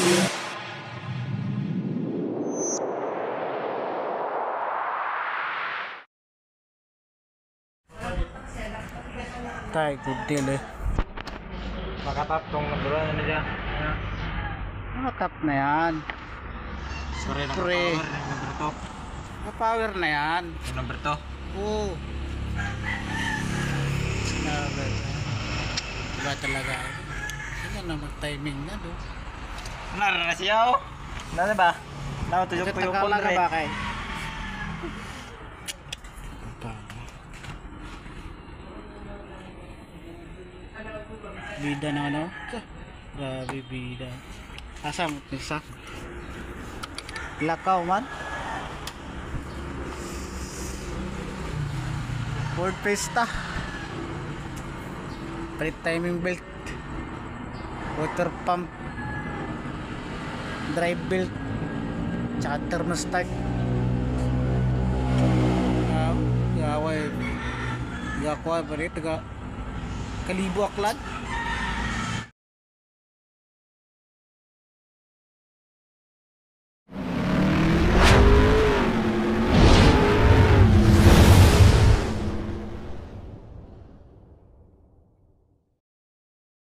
Tay, good deal eh. Makatap tong number 1 na dyan. Nakatap na yan. Sorry, Pre. number 2. Power na yan. Yung number 2. Oo. Diba talaga? Ano na mag-timing na do? Nara siya oh. Nara ba? Nakatuyok po yung Kakala ka ba kay? Bida na ano? Grabe bida. Asa mo isa? Lakaw man. Ford Fiesta. Palit timing belt. Water pump. Drive belt. Tsaka thermostat. Gaway. Gakuha pa rin. Kalibo aklan.